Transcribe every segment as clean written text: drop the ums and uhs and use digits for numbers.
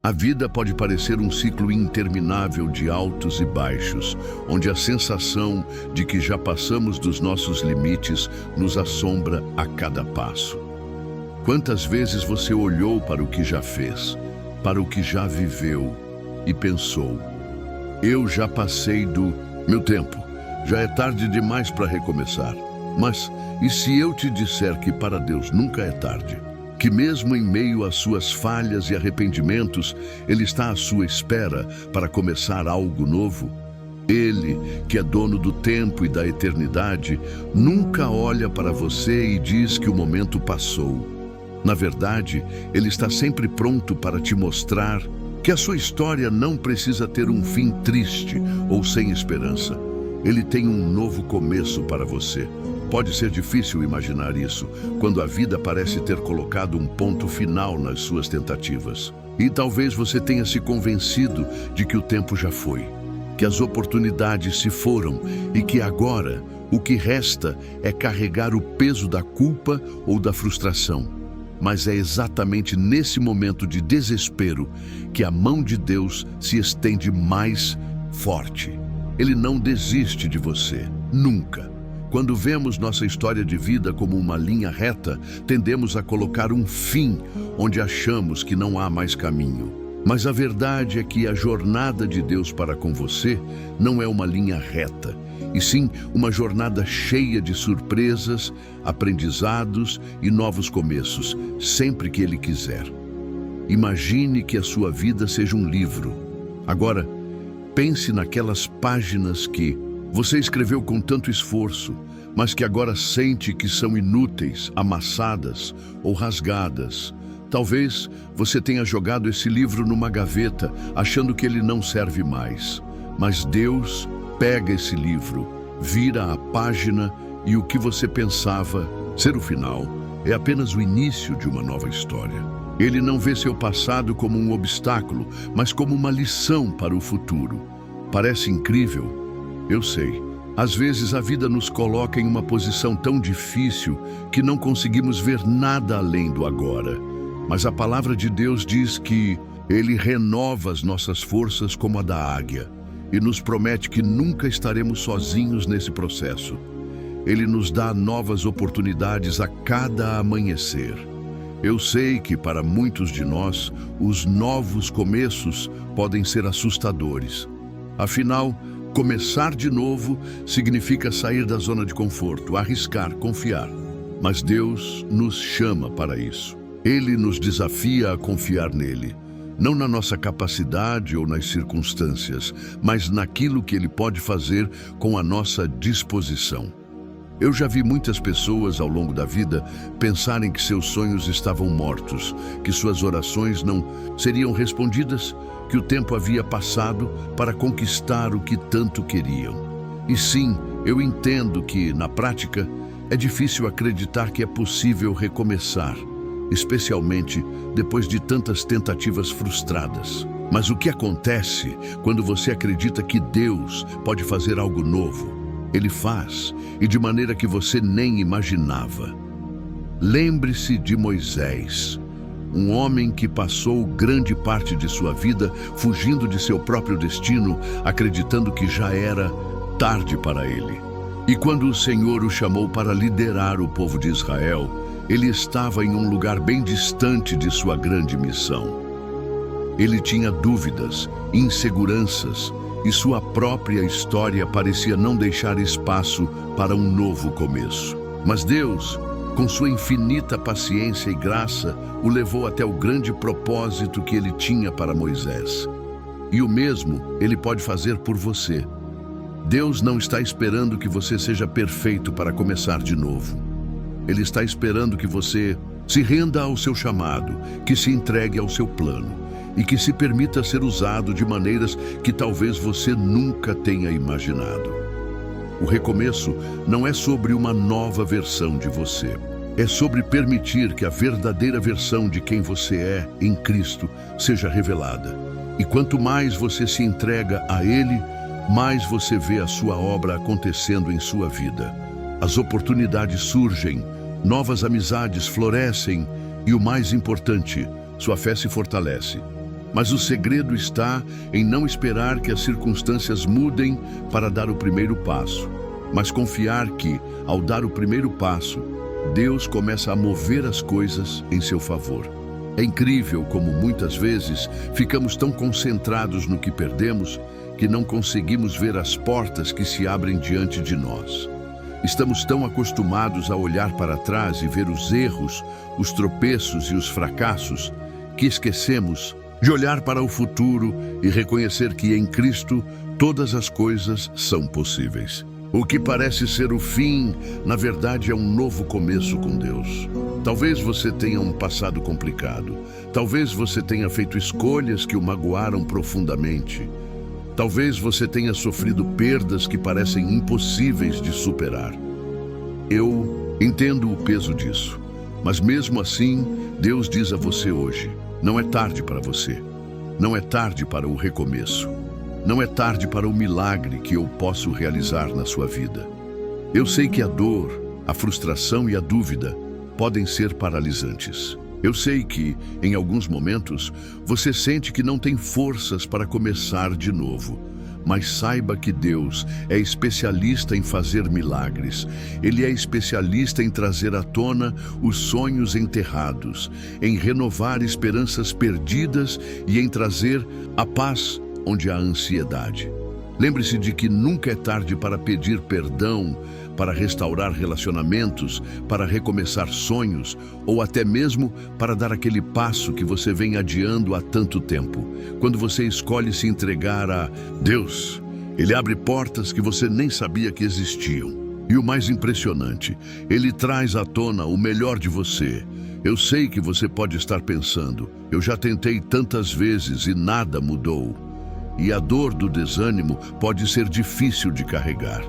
A vida pode parecer um ciclo interminável de altos e baixos, onde a sensação de que já passamos dos nossos limites nos assombra a cada passo. Quantas vezes você olhou para o que já fez, para o que já viveu e pensou: eu já passei do meu tempo, já é tarde demais para recomeçar. Mas e se eu te disser que para Deus nunca é tarde? Que mesmo em meio às suas falhas e arrependimentos, Ele está à sua espera para começar algo novo? Ele, que é dono do tempo e da eternidade, nunca olha para você e diz que o momento passou. Na verdade, Ele está sempre pronto para te mostrar que a sua história não precisa ter um fim triste ou sem esperança. Ele tem um novo começo para você. Pode ser difícil imaginar isso, quando a vida parece ter colocado um ponto final nas suas tentativas. E talvez você tenha se convencido de que o tempo já foi, que as oportunidades se foram e que agora o que resta é carregar o peso da culpa ou da frustração. Mas é exatamente nesse momento de desespero que a mão de Deus se estende mais forte. Ele não desiste de você, nunca. Quando vemos nossa história de vida como uma linha reta, tendemos a colocar um fim onde achamos que não há mais caminho. Mas a verdade é que a jornada de Deus para com você não é uma linha reta, e sim uma jornada cheia de surpresas, aprendizados e novos começos, sempre que Ele quiser. Imagine que a sua vida seja um livro. Agora, pense naquelas páginas que você escreveu com tanto esforço, mas que agora sente que são inúteis, amassadas ou rasgadas. Talvez você tenha jogado esse livro numa gaveta, achando que ele não serve mais. Mas Deus pega esse livro, vira a página e o que você pensava ser o final é apenas o início de uma nova história. Ele não vê seu passado como um obstáculo, mas como uma lição para o futuro. Parece incrível? Eu sei. Às vezes a vida nos coloca em uma posição tão difícil que não conseguimos ver nada além do agora. Mas a palavra de Deus diz que Ele renova as nossas forças como a da águia e nos promete que nunca estaremos sozinhos nesse processo. Ele nos dá novas oportunidades a cada amanhecer. Eu sei que para muitos de nós, os novos começos podem ser assustadores. Afinal, começar de novo significa sair da zona de conforto, arriscar, confiar. Mas Deus nos chama para isso. Ele nos desafia a confiar nele, não na nossa capacidade ou nas circunstâncias, mas naquilo que Ele pode fazer com a nossa disposição. Eu já vi muitas pessoas ao longo da vida pensarem que seus sonhos estavam mortos, que suas orações não seriam respondidas, que o tempo havia passado para conquistar o que tanto queriam. E sim, eu entendo que, na prática, é difícil acreditar que é possível recomeçar, especialmente depois de tantas tentativas frustradas. Mas o que acontece quando você acredita que Deus pode fazer algo novo? Ele faz, e de maneira que você nem imaginava. Lembre-se de Moisés, um homem que passou grande parte de sua vida fugindo de seu próprio destino, acreditando que já era tarde para ele. E quando o Senhor o chamou para liderar o povo de Israel, ele estava em um lugar bem distante de sua grande missão. Ele tinha dúvidas, inseguranças, e sua própria história parecia não deixar espaço para um novo começo. Mas Deus, com sua infinita paciência e graça, o levou até o grande propósito que Ele tinha para Moisés. E o mesmo Ele pode fazer por você. Deus não está esperando que você seja perfeito para começar de novo. Ele está esperando que você se renda ao seu chamado, que se entregue ao seu plano e que se permita ser usado de maneiras que talvez você nunca tenha imaginado. O recomeço não é sobre uma nova versão de você. É sobre permitir que a verdadeira versão de quem você é em Cristo seja revelada. E quanto mais você se entrega a Ele, mais você vê a sua obra acontecendo em sua vida. As oportunidades surgem, novas amizades florescem e, o mais importante, sua fé se fortalece. Mas o segredo está em não esperar que as circunstâncias mudem para dar o primeiro passo, mas confiar que, ao dar o primeiro passo, Deus começa a mover as coisas em seu favor. É incrível como muitas vezes ficamos tão concentrados no que perdemos que não conseguimos ver as portas que se abrem diante de nós. Estamos tão acostumados a olhar para trás e ver os erros, os tropeços e os fracassos, que esquecemos de olhar para o futuro e reconhecer que em Cristo todas as coisas são possíveis. O que parece ser o fim, na verdade, é um novo começo com Deus. Talvez você tenha um passado complicado. Talvez você tenha feito escolhas que o magoaram profundamente. Talvez você tenha sofrido perdas que parecem impossíveis de superar. Eu entendo o peso disso, mas mesmo assim, Deus diz a você hoje: não é tarde para você. Não é tarde para o recomeço. Não é tarde para o milagre que eu posso realizar na sua vida. Eu sei que a dor, a frustração e a dúvida podem ser paralisantes. Eu sei que, em alguns momentos, você sente que não tem forças para começar de novo. Mas saiba que Deus é especialista em fazer milagres. Ele é especialista em trazer à tona os sonhos enterrados, em renovar esperanças perdidas e em trazer a paz onde há ansiedade. Lembre-se de que nunca é tarde para pedir perdão, para restaurar relacionamentos, para recomeçar sonhos ou até mesmo para dar aquele passo que você vem adiando há tanto tempo. Quando você escolhe se entregar a Deus, Ele abre portas que você nem sabia que existiam. E o mais impressionante, Ele traz à tona o melhor de você. Eu sei que você pode estar pensando: eu já tentei tantas vezes e nada mudou. E a dor do desânimo pode ser difícil de carregar.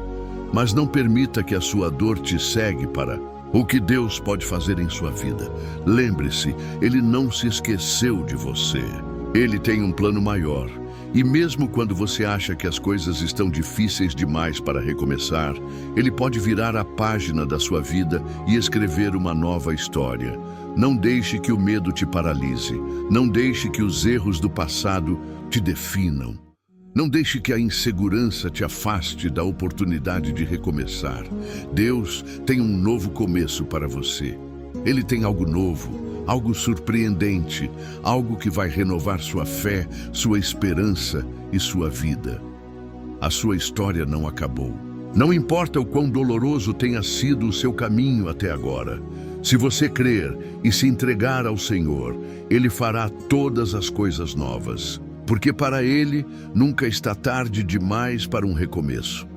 Mas não permita que a sua dor te cegue para o que Deus pode fazer em sua vida. Lembre-se, Ele não se esqueceu de você. Ele tem um plano maior. E mesmo quando você acha que as coisas estão difíceis demais para recomeçar, Ele pode virar a página da sua vida e escrever uma nova história. Não deixe que o medo te paralise. Não deixe que os erros do passado te definam. Não deixe que a insegurança te afaste da oportunidade de recomeçar. Deus tem um novo começo para você. Ele tem algo novo, algo surpreendente, algo que vai renovar sua fé, sua esperança e sua vida. A sua história não acabou. Não importa o quão doloroso tenha sido o seu caminho até agora. Se você crer e se entregar ao Senhor, Ele fará todas as coisas novas. Porque para Ele nunca está tarde demais para um recomeço.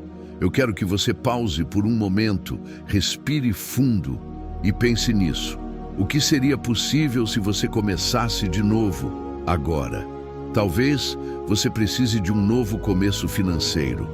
Eu quero que você pause por um momento, respire fundo e pense nisso. O que seria possível se você começasse de novo, agora? Talvez você precise de um novo começo financeiro.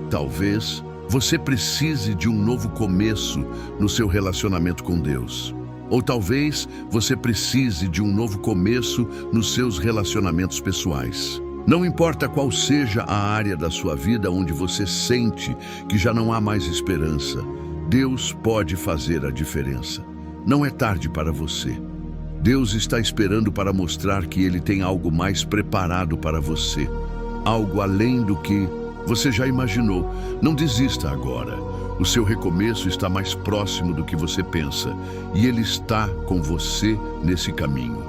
Talvez você precise de um novo começo no seu relacionamento com Deus. Ou talvez você precise de um novo começo nos seus relacionamentos pessoais. Não importa qual seja a área da sua vida onde você sente que já não há mais esperança, Deus pode fazer a diferença. Não é tarde para você. Deus está esperando para mostrar que Ele tem algo mais preparado para você. Algo além do que você já imaginou. Não desista agora. O seu recomeço está mais próximo do que você pensa, e Ele está com você nesse caminho.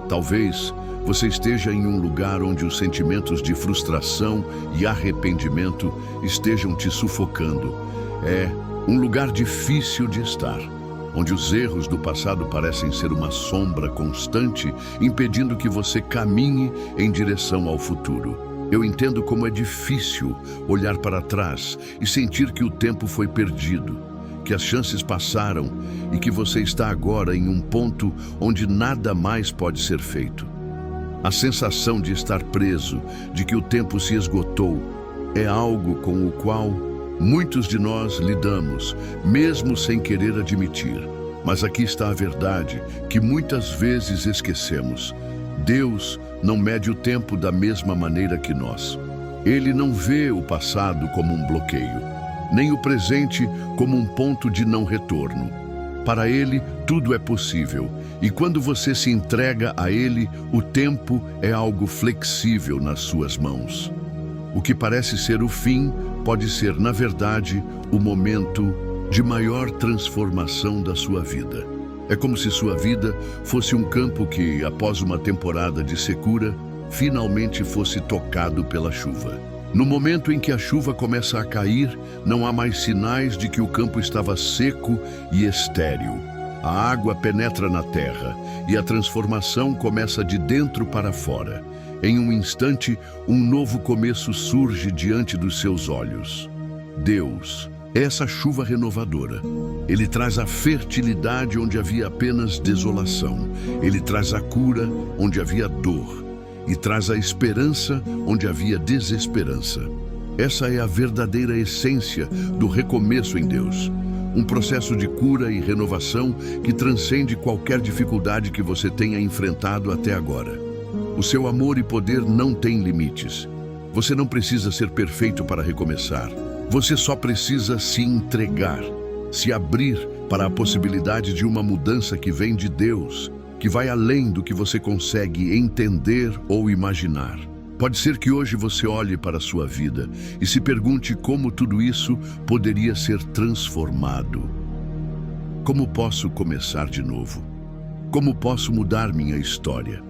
Talvez você esteja em um lugar onde os sentimentos de frustração e arrependimento estejam te sufocando. É um lugar difícil de estar, onde os erros do passado parecem ser uma sombra constante, impedindo que você caminhe em direção ao futuro. Eu entendo como é difícil olhar para trás e sentir que o tempo foi perdido, que as chances passaram e que você está agora em um ponto onde nada mais pode ser feito. A sensação de estar preso, de que o tempo se esgotou, é algo com o qual muitos de nós lidamos, mesmo sem querer admitir. Mas aqui está a verdade, que muitas vezes esquecemos. Deus não mede o tempo da mesma maneira que nós. Ele não vê o passado como um bloqueio, nem o presente como um ponto de não retorno. Para Ele, tudo é possível. E quando você se entrega a Ele, o tempo é algo flexível nas suas mãos. O que parece ser o fim pode ser, na verdade, o momento de maior transformação da sua vida. É como se sua vida fosse um campo que, após uma temporada de secura, finalmente fosse tocado pela chuva. No momento em que a chuva começa a cair, não há mais sinais de que o campo estava seco e estéril. A água penetra na terra e a transformação começa de dentro para fora. Em um instante, um novo começo surge diante dos seus olhos. Deus é essa chuva renovadora. Ele traz a fertilidade onde havia apenas desolação. Ele traz a cura onde havia dor. E traz a esperança onde havia desesperança. Essa é a verdadeira essência do recomeço em Deus. Um processo de cura e renovação que transcende qualquer dificuldade que você tenha enfrentado até agora. O seu amor e poder não têm limites. Você não precisa ser perfeito para recomeçar. Você só precisa se entregar, se abrir para a possibilidade de uma mudança que vem de Deus, que vai além do que você consegue entender ou imaginar. Pode ser que hoje você olhe para a sua vida e se pergunte como tudo isso poderia ser transformado. Como posso começar de novo? Como posso mudar minha história?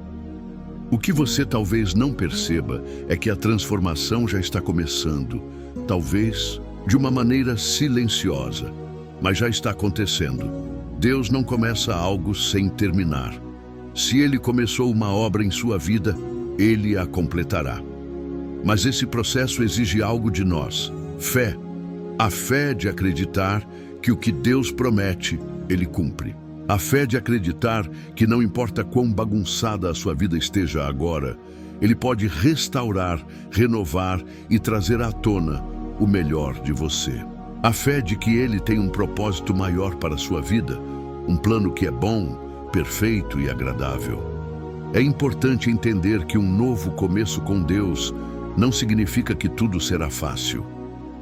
O que você talvez não perceba é que a transformação já está começando, talvez de uma maneira silenciosa, mas já está acontecendo. Deus não começa algo sem terminar. Se Ele começou uma obra em sua vida, Ele a completará. Mas esse processo exige algo de nós: fé. A fé de acreditar que o que Deus promete, Ele cumpre. A fé de acreditar que não importa quão bagunçada a sua vida esteja agora, Ele pode restaurar, renovar e trazer à tona o melhor de você. A fé de que Ele tem um propósito maior para a sua vida, um plano que é bom, perfeito e agradável. É importante entender que um novo começo com Deus não significa que tudo será fácil.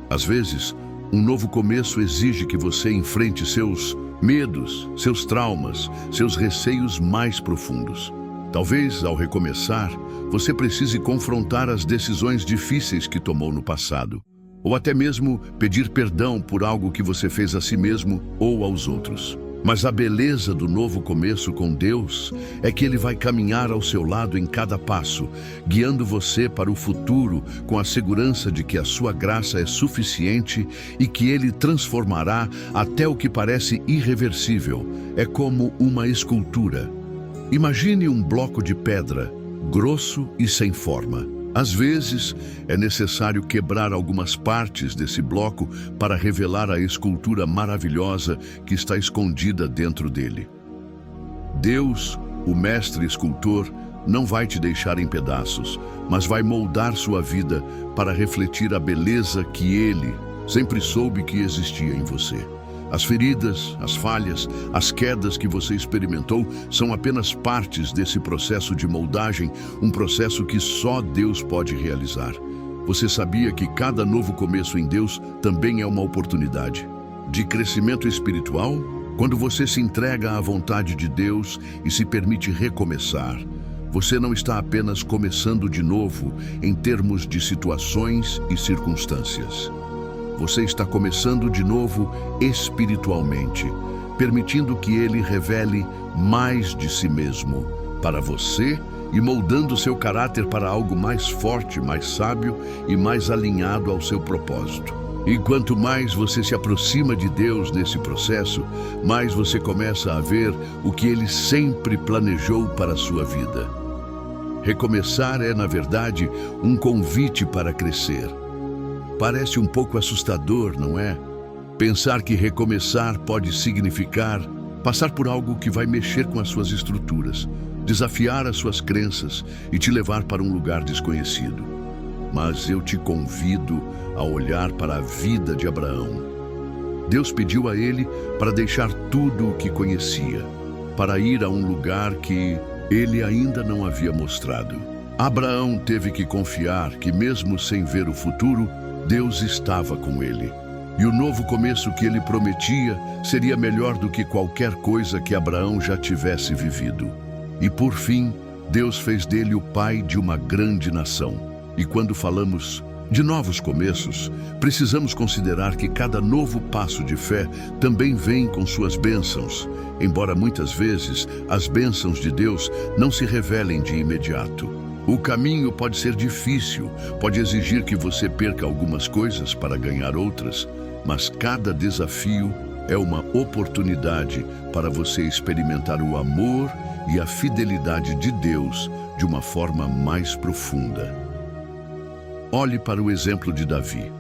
Às vezes, um novo começo exige que você enfrente seus medos, seus traumas, seus receios mais profundos. Talvez, ao recomeçar, você precise confrontar as decisões difíceis que tomou no passado, ou até mesmo pedir perdão por algo que você fez a si mesmo ou aos outros. Mas a beleza do novo começo com Deus é que Ele vai caminhar ao seu lado em cada passo, guiando você para o futuro com a segurança de que a sua graça é suficiente e que Ele transformará até o que parece irreversível. É como uma escultura. Imagine um bloco de pedra, grosso e sem forma. Às vezes, é necessário quebrar algumas partes desse bloco para revelar a escultura maravilhosa que está escondida dentro dele. Deus, o mestre escultor, não vai te deixar em pedaços, mas vai moldar sua vida para refletir a beleza que Ele sempre soube que existia em você. As feridas, as falhas, as quedas que você experimentou são apenas partes desse processo de moldagem, um processo que só Deus pode realizar. Você sabia que cada novo começo em Deus também é uma oportunidade de crescimento espiritual? Quando você se entrega à vontade de Deus e se permite recomeçar, você não está apenas começando de novo em termos de situações e circunstâncias. Você está começando de novo espiritualmente, permitindo que Ele revele mais de si mesmo para você e moldando seu caráter para algo mais forte, mais sábio e mais alinhado ao seu propósito. E quanto mais você se aproxima de Deus nesse processo, mais você começa a ver o que Ele sempre planejou para a sua vida. Recomeçar é, na verdade, um convite para crescer. Parece um pouco assustador, não é? Pensar que recomeçar pode significar passar por algo que vai mexer com as suas estruturas, desafiar as suas crenças e te levar para um lugar desconhecido. Mas eu te convido a olhar para a vida de Abraão. Deus pediu a ele para deixar tudo o que conhecia, para ir a um lugar que ele ainda não havia mostrado. Abraão teve que confiar que, mesmo sem ver o futuro, Deus estava com ele. E o novo começo que ele prometia seria melhor do que qualquer coisa que Abraão já tivesse vivido. E por fim, Deus fez dele o pai de uma grande nação. E quando falamos de novos começos, precisamos considerar que cada novo passo de fé também vem com suas bênçãos, embora muitas vezes as bênçãos de Deus não se revelem de imediato. O caminho pode ser difícil, pode exigir que você perca algumas coisas para ganhar outras, mas cada desafio é uma oportunidade para você experimentar o amor e a fidelidade de Deus de uma forma mais profunda. Olhe para o exemplo de Davi.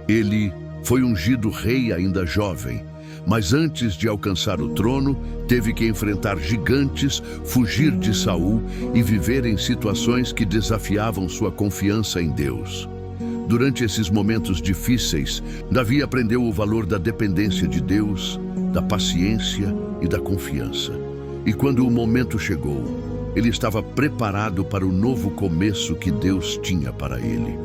Ele foi ungido rei ainda jovem, mas antes de alcançar o trono, teve que enfrentar gigantes, fugir de Saul e viver em situações que desafiavam sua confiança em Deus. Durante esses momentos difíceis, Davi aprendeu o valor da dependência de Deus, da paciência e da confiança. E quando o momento chegou, ele estava preparado para o novo começo que Deus tinha para ele.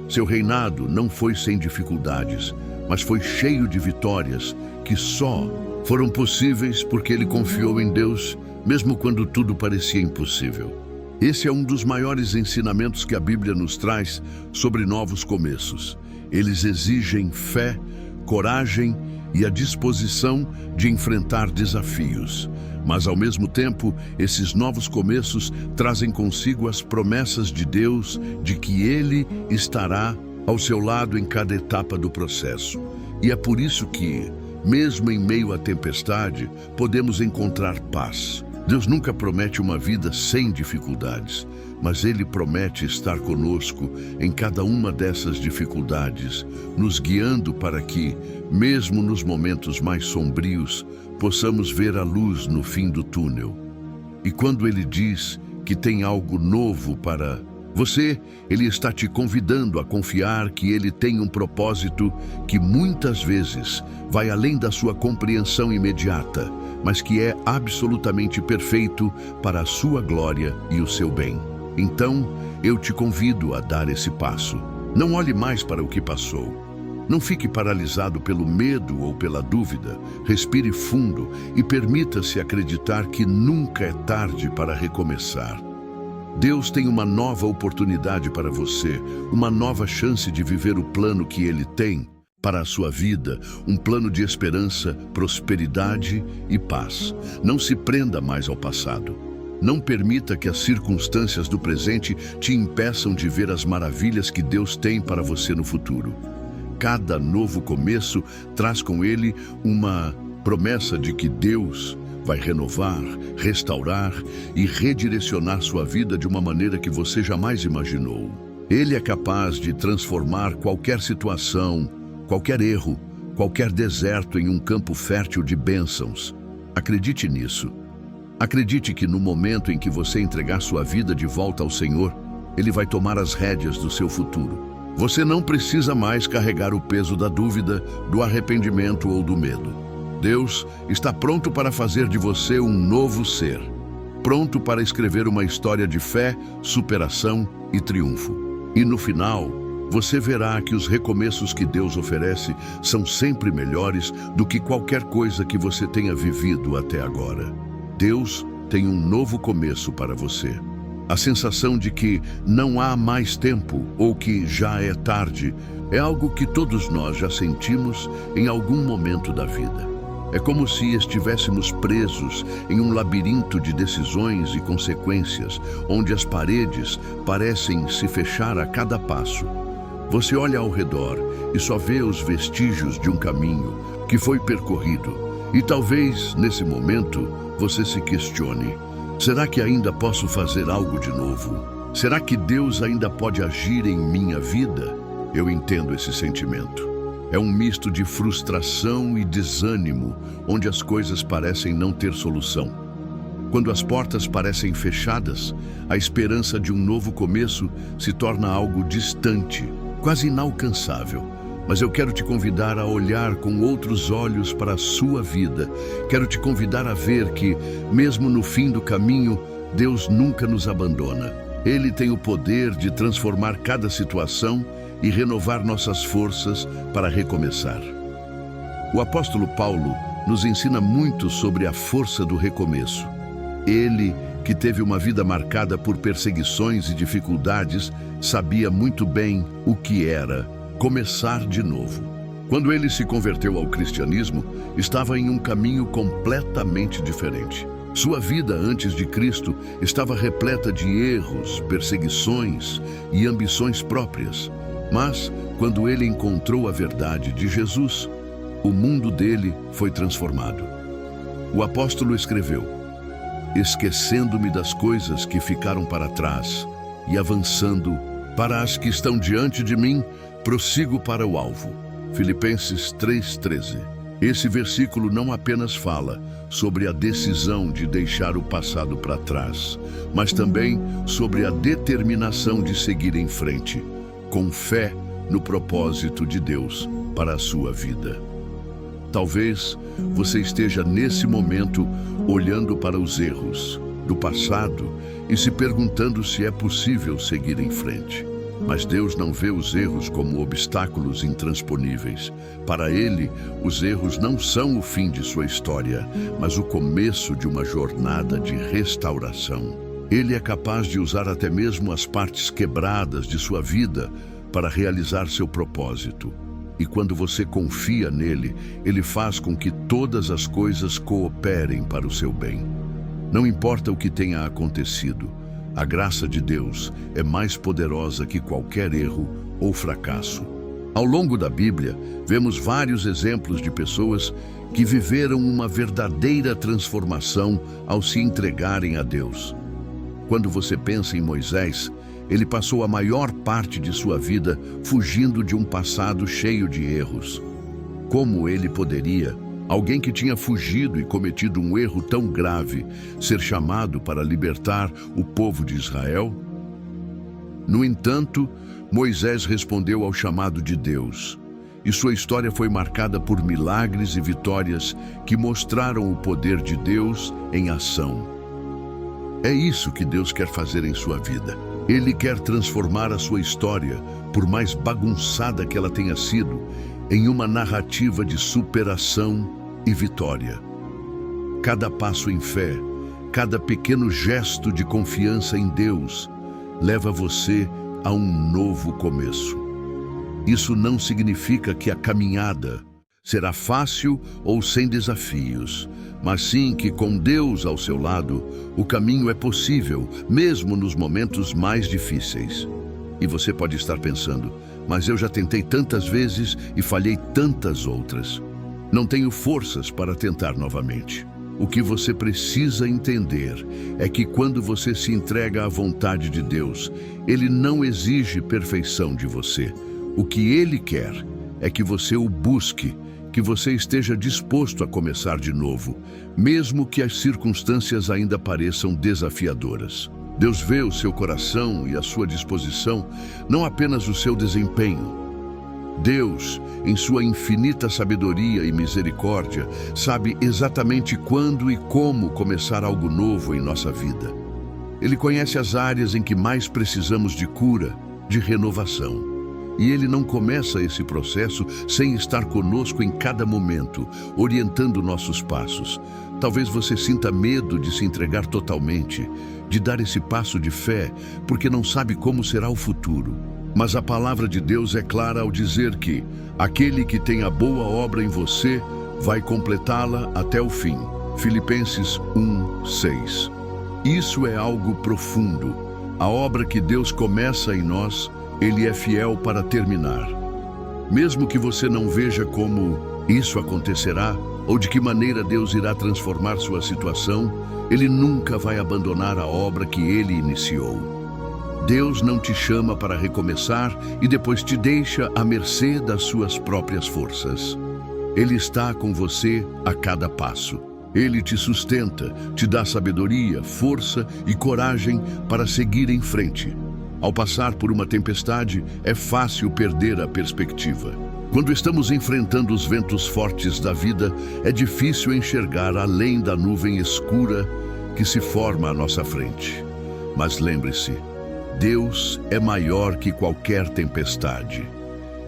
Seu reinado não foi sem dificuldades, mas foi cheio de vitórias que só foram possíveis porque ele confiou em Deus, mesmo quando tudo parecia impossível. Esse é um dos maiores ensinamentos que a Bíblia nos traz sobre novos começos. Eles exigem fé, coragem e a disposição de enfrentar desafios. Mas, ao mesmo tempo, esses novos começos trazem consigo as promessas de Deus de que Ele estará ao seu lado em cada etapa do processo. E é por isso que, mesmo em meio à tempestade, podemos encontrar paz. Deus nunca promete uma vida sem dificuldades, mas Ele promete estar conosco em cada uma dessas dificuldades, nos guiando para que, mesmo nos momentos mais sombrios, possamos ver a luz no fim do túnel. E quando Ele diz que tem algo novo para você, Ele está te convidando a confiar que Ele tem um propósito que muitas vezes vai além da sua compreensão imediata, mas que é absolutamente perfeito para a sua glória e o seu bem. Então, eu te convido a dar esse passo. Não olhe mais para o que passou. Não fique paralisado pelo medo ou pela dúvida. Respire fundo e permita-se acreditar que nunca é tarde para recomeçar. Deus tem uma nova oportunidade para você, uma nova chance de viver o plano que Ele tem para a sua vida, um plano de esperança, prosperidade e paz. Não se prenda mais ao passado. Não permita que as circunstâncias do presente te impeçam de ver as maravilhas que Deus tem para você no futuro. Cada novo começo traz com ele uma promessa de que Deus vai renovar, restaurar e redirecionar sua vida de uma maneira que você jamais imaginou. Ele é capaz de transformar qualquer situação, qualquer erro, qualquer deserto em um campo fértil de bênçãos. Acredite nisso. Acredite que no momento em que você entregar sua vida de volta ao Senhor, Ele vai tomar as rédeas do seu futuro. Você não precisa mais carregar o peso da dúvida, do arrependimento ou do medo. Deus está pronto para fazer de você um novo ser, pronto para escrever uma história de fé, superação e triunfo. E no final, você verá que os recomeços que Deus oferece são sempre melhores do que qualquer coisa que você tenha vivido até agora. Deus tem um novo começo para você. A sensação de que não há mais tempo ou que já é tarde é algo que todos nós já sentimos em algum momento da vida. É como se estivéssemos presos em um labirinto de decisões e consequências, onde as paredes parecem se fechar a cada passo. Você olha ao redor e só vê os vestígios de um caminho que foi percorrido. E talvez, nesse momento, você se questione: será que ainda posso fazer algo de novo? Será que Deus ainda pode agir em minha vida? Eu entendo esse sentimento. É um misto de frustração e desânimo, onde as coisas parecem não ter solução. Quando as portas parecem fechadas, a esperança de um novo começo se torna algo distante, quase inalcançável. Mas eu quero te convidar a olhar com outros olhos para a sua vida. Quero te convidar a ver que, mesmo no fim do caminho, Deus nunca nos abandona. Ele tem o poder de transformar cada situação e renovar nossas forças para recomeçar. O apóstolo Paulo nos ensina muito sobre a força do recomeço. Ele, que teve uma vida marcada por perseguições e dificuldades, sabia muito bem o que era começar de novo. Quando ele se converteu ao cristianismo, estava em um caminho completamente diferente. Sua vida antes de Cristo estava repleta de erros, perseguições e ambições próprias. Mas, quando ele encontrou a verdade de Jesus, o mundo dele foi transformado. O apóstolo escreveu: esquecendo-me das coisas que ficaram para trás e avançando para as que estão diante de mim, prossigo para o alvo. Filipenses 3:13. Esse versículo não apenas fala sobre a decisão de deixar o passado para trás, mas também sobre a determinação de seguir em frente, com fé no propósito de Deus para a sua vida. Talvez você esteja nesse momento olhando para os erros do passado e se perguntando se é possível seguir em frente. Mas Deus não vê os erros como obstáculos intransponíveis. Para Ele, os erros não são o fim de sua história, mas o começo de uma jornada de restauração. Ele é capaz de usar até mesmo as partes quebradas de sua vida para realizar seu propósito. E quando você confia nele, ele faz com que todas as coisas cooperem para o seu bem. Não importa o que tenha acontecido, a graça de Deus é mais poderosa que qualquer erro ou fracasso. Ao longo da Bíblia, vemos vários exemplos de pessoas que viveram uma verdadeira transformação ao se entregarem a Deus. Quando você pensa em Moisés, ele passou a maior parte de sua vida fugindo de um passado cheio de erros. Como ele poderia, alguém que tinha fugido e cometido um erro tão grave, ser chamado para libertar o povo de Israel? No entanto, Moisés respondeu ao chamado de Deus, e sua história foi marcada por milagres e vitórias que mostraram o poder de Deus em ação. É isso que Deus quer fazer em sua vida. Ele quer transformar a sua história, por mais bagunçada que ela tenha sido, em uma narrativa de superação e vitória. Cada passo em fé, cada pequeno gesto de confiança em Deus, leva você a um novo começo. Isso não significa que a caminhada será fácil ou sem desafios, mas sim que com Deus ao seu lado, o caminho é possível, mesmo nos momentos mais difíceis. E você pode estar pensando, mas eu já tentei tantas vezes e falhei tantas outras. Não tenho forças para tentar novamente. O que você precisa entender é que quando você se entrega à vontade de Deus, Ele não exige perfeição de você. O que Ele quer é que você o busque, que você esteja disposto a começar de novo, mesmo que as circunstâncias ainda pareçam desafiadoras. Deus vê o seu coração e a sua disposição, não apenas o seu desempenho. Deus, em sua infinita sabedoria e misericórdia, sabe exatamente quando e como começar algo novo em nossa vida. Ele conhece as áreas em que mais precisamos de cura, de renovação. E Ele não começa esse processo sem estar conosco em cada momento, orientando nossos passos. Talvez você sinta medo de se entregar totalmente, de dar esse passo de fé, porque não sabe como será o futuro. Mas a palavra de Deus é clara ao dizer que aquele que tem a boa obra em você vai completá-la até o fim. Filipenses 1:6. Isso é algo profundo. A obra que Deus começa em nós, Ele é fiel para terminar. Mesmo que você não veja como isso acontecerá, ou de que maneira Deus irá transformar sua situação, Ele nunca vai abandonar a obra que Ele iniciou. Deus não te chama para recomeçar e depois te deixa à mercê das suas próprias forças. Ele está com você a cada passo. Ele te sustenta, te dá sabedoria, força e coragem para seguir em frente. Ao passar por uma tempestade, é fácil perder a perspectiva. Quando estamos enfrentando os ventos fortes da vida, é difícil enxergar além da nuvem escura que se forma à nossa frente. Mas lembre-se, Deus é maior que qualquer tempestade.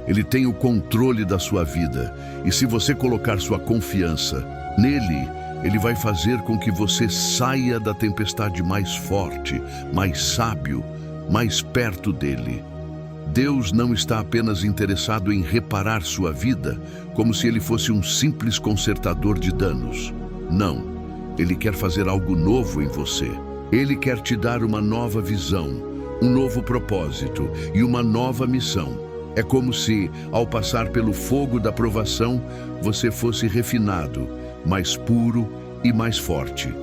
Ele tem o controle da sua vida, e se você colocar sua confiança nele, ele vai fazer com que você saia da tempestade mais forte, mais sábio, mais perto dele. Deus não está apenas interessado em reparar sua vida, como se ele fosse um simples consertador de danos. Não, ele quer fazer algo novo em você. Ele quer te dar uma nova visão, um novo propósito e uma nova missão. É como se, ao passar pelo fogo da provação, você fosse refinado, mais puro e mais forte.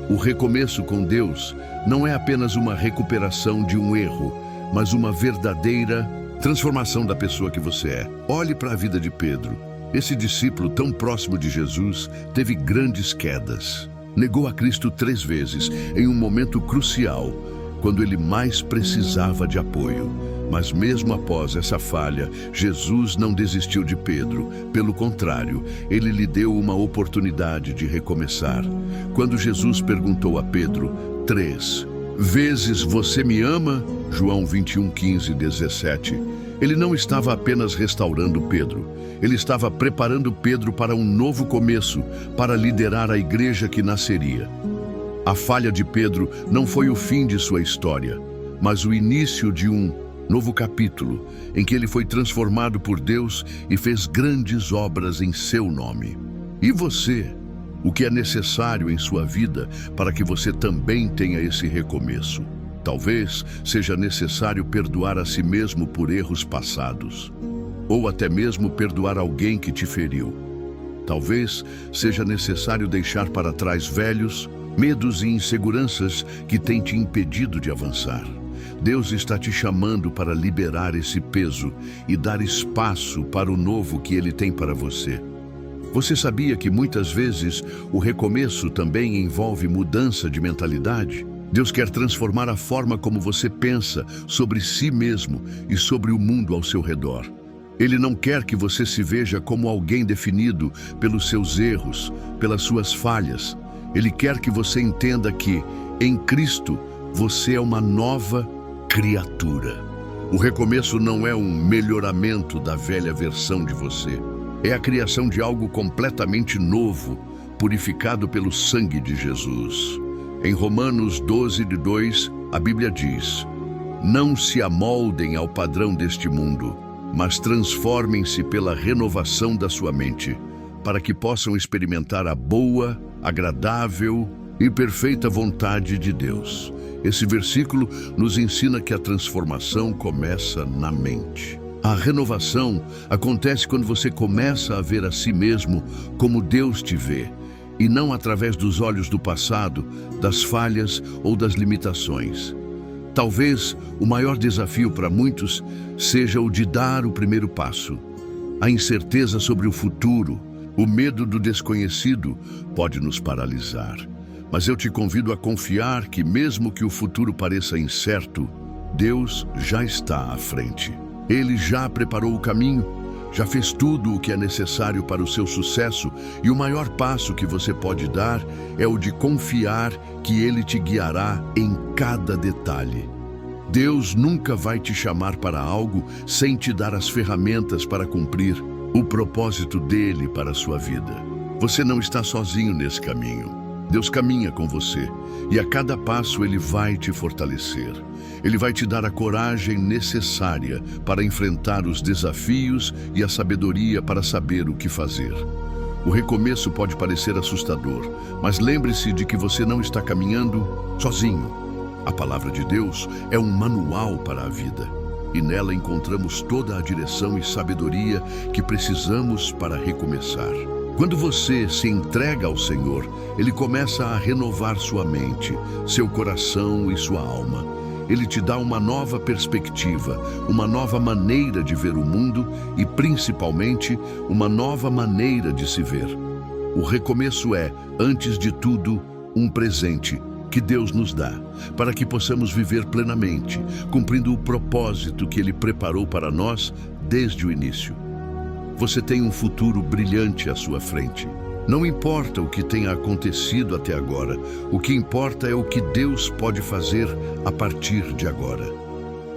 O recomeço com Deus não é apenas uma recuperação de um erro, mas uma verdadeira transformação da pessoa que você é. Olhe para a vida de Pedro. Esse discípulo tão próximo de Jesus teve grandes quedas. Negou a Cristo 3 vezes, em um momento crucial, quando ele mais precisava de apoio. Mas mesmo após essa falha, Jesus não desistiu de Pedro. Pelo contrário, ele lhe deu uma oportunidade de recomeçar. Quando Jesus perguntou a Pedro, 3 vezes você me ama? João 21:15-17. Ele não estava apenas restaurando Pedro. Ele estava preparando Pedro para um novo começo, para liderar a igreja que nasceria. A falha de Pedro não foi o fim de sua história, mas o início de um novo capítulo, em que ele foi transformado por Deus e fez grandes obras em seu nome. E você? O que é necessário em sua vida para que você também tenha esse recomeço? Talvez seja necessário perdoar a si mesmo por erros passados, ou até mesmo perdoar alguém que te feriu. Talvez seja necessário deixar para trás velhos medos e inseguranças que têm te impedido de avançar. Deus está te chamando para liberar esse peso e dar espaço para o novo que Ele tem para você. Você sabia que muitas vezes o recomeço também envolve mudança de mentalidade? Deus quer transformar a forma como você pensa sobre si mesmo e sobre o mundo ao seu redor. Ele não quer que você se veja como alguém definido pelos seus erros, pelas suas falhas. Ele quer que você entenda que, em Cristo, você é uma nova criatura. O recomeço não é um melhoramento da velha versão de você. É a criação de algo completamente novo, purificado pelo sangue de Jesus. Em Romanos 12:2, a Bíblia diz: não se amoldem ao padrão deste mundo, mas transformem-se pela renovação da sua mente, para que possam experimentar a boa, agradável e perfeita vontade de Deus. Esse versículo nos ensina que a transformação começa na mente. A renovação acontece quando você começa a ver a si mesmo como Deus te vê, e não através dos olhos do passado, das falhas ou das limitações. Talvez o maior desafio para muitos seja o de dar o primeiro passo. A incerteza sobre o futuro, o medo do desconhecido pode nos paralisar. Mas eu te convido a confiar que, mesmo que o futuro pareça incerto, Deus já está à frente. Ele já preparou o caminho, já fez tudo o que é necessário para o seu sucesso, e o maior passo que você pode dar é o de confiar que Ele te guiará em cada detalhe. Deus nunca vai te chamar para algo sem te dar as ferramentas para cumprir o propósito dele para a sua vida. Você não está sozinho nesse caminho. Deus caminha com você, e a cada passo Ele vai te fortalecer. Ele vai te dar a coragem necessária para enfrentar os desafios e a sabedoria para saber o que fazer. O recomeço pode parecer assustador, mas lembre-se de que você não está caminhando sozinho. A palavra de Deus é um manual para a vida, e nela encontramos toda a direção e sabedoria que precisamos para recomeçar. Quando você se entrega ao Senhor, Ele começa a renovar sua mente, seu coração e sua alma. Ele te dá uma nova perspectiva, uma nova maneira de ver o mundo e, principalmente, uma nova maneira de se ver. O recomeço é, antes de tudo, um presente que Deus nos dá, para que possamos viver plenamente, cumprindo o propósito que Ele preparou para nós desde o início. Você tem um futuro brilhante à sua frente. Não importa o que tenha acontecido até agora, o que importa é o que Deus pode fazer a partir de agora.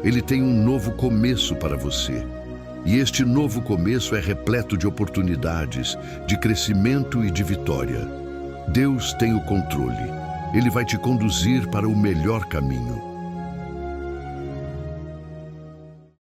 Ele tem um novo começo para você. E este novo começo é repleto de oportunidades, de crescimento e de vitória. Deus tem o controle. Ele vai te conduzir para o melhor caminho.